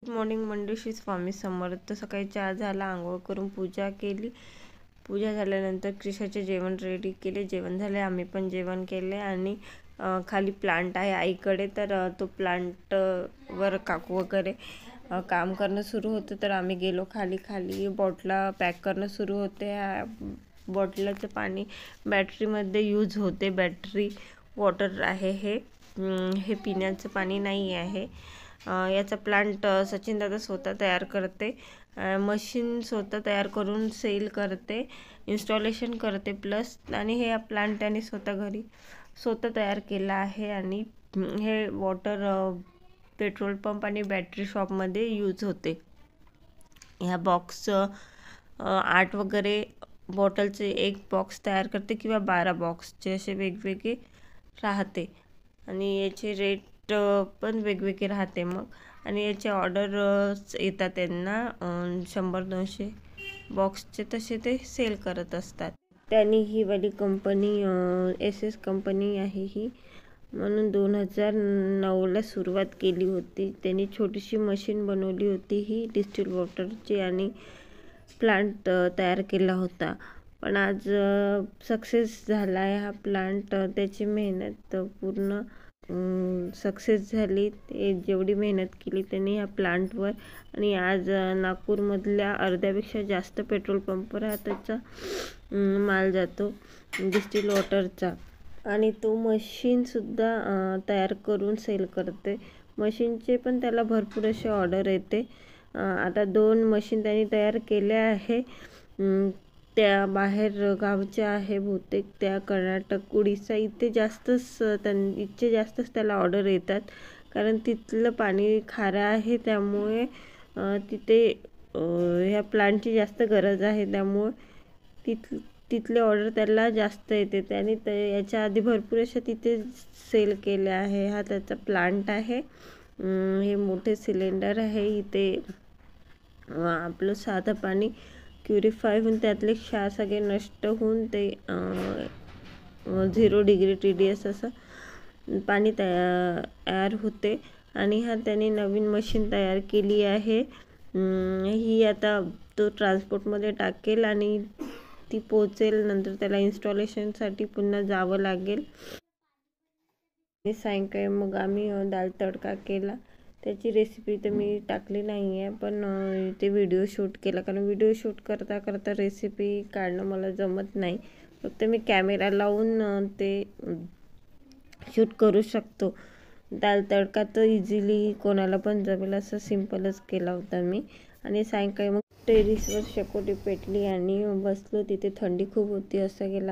Good morning मंडळी, श्री स्वामी समर्थ. सकाळी चहा झाला, आंघोळ करून पूजा केली. पूजा झाल्यानंतर क्रिशाचे जेवण रेडी केले. जेवण झाले, आम्ही पण जेवण केले. आणि खाली प्लांट आहे आईकडे, तर तो प्लांट वर काकू वगैरे काम करणं सुरू होतं. तर आम्ही गेलो खाली बॉटला पॅक करणं सुरू होते. बॉटलाचं पाणी बॅटरीमध्ये यूज होते. बॅटरी वॉटर आहे हे पिण्याचं पाणी नाही आहे. याचा प्लांट सचिन दादा स्वतः तयार करते. मशीन स्वतः तयार करून सेल करते, इन्स्टॉलेशन करते प्लस. आणि हे प्लांट त्याने स्वतः तयार केला आहे. आणि हे वॉटर पेट्रोल पंप आणि बॅटरी शॉपमध्ये यूज होते. ह्या बॉक्स 8 वगैरे बॉटलचे एक बॉक्स तयार करते किंवा 12 बॉक्सचे असे वेगवेगळे राहते. आणि याचे रेट पण वेगवेगळे राहते. मग आणि याचे ऑर्डर येतात त्यांना 100-200 बॉक्सचे, तसे ते सेल करत असतात. त्यांनी ही वाली कंपनी SS कंपनी आहे ही, म्हणून 2009ला सुरुवात केली होती. त्यांनी छोटीशी मशीन बनवली होती ही डिस्टिल वॉटरची, आणि प्लांट तयार केला होता. पण आज सक्सेस झाला आहे हा प्लांट. त्याची मेहनत पूर्ण सक्सेस झाली. ते जेवढी मेहनत केली त्यांनी ह्या प्लांटवर, आणि आज नागपूरमधल्या अर्ध्यापेक्षा जास्त पेट्रोल पंपवर हा त्याचा माल जातो डिस्टिल वॉटरचा. आणि तो मशीनसुद्धा तयार करून सेल करते. मशीनचे पण त्याला भरपूर असे ऑर्डर येते. आता 2 मशीन त्यांनी तयार केल्या आहे. त्या बाहेर गावच्या आहे बहुतेक, त्या कर्नाटक, उडीसा इथे जास्तच त्याला ऑर्डर येतात. कारण तिथलं पाणी खारं आहे, त्यामुळे तिथे ह्या प्लांटची जास्त गरज आहे. त्यामुळे तिथले ऑर्डर त्याला जास्त येते. त्याने याच्या आधी भरपूर अशा तिथे सेल केल्या आहे. हा त्याचा प्लांट आहे. हे मोठे सिलेंडर आहे. इथे आपलं साधं पाणी प्युरिफाय होऊन त्यातले क्षार सगळे नष्ट होऊन ते 0 डिग्री TDS असं पाणी तयार होते. आणि हा त्याने नवीन मशीन तयार केली आहे. ही आता तो ट्रान्सपोर्टमध्ये टाकेल आणि ती पोचेल. नंतर त्याला इन्स्टॉलेशनसाठी पुन्हा जावं लागेल. आणि सायंकाळी मग आम्ही दाल तडका केला. त्याची रेसिपी तर मी टाकली नाही आहे, पण ते व्हिडिओ शूट केला. कारण व्हिडिओ शूट करता करता रेसिपी काढणं मला जमत नाही. फक्त मी कॅमेरा लावून ते शूट करू शकतो. दाल तडका तर इझिली कोणाला पण जमेल असं सिम्पलच केला होता मी. आणि सायंकाळी मग टेरेसवर शेकोटी पेटली आणि बसलो तिथे. थंडी खूप होती. असं गेला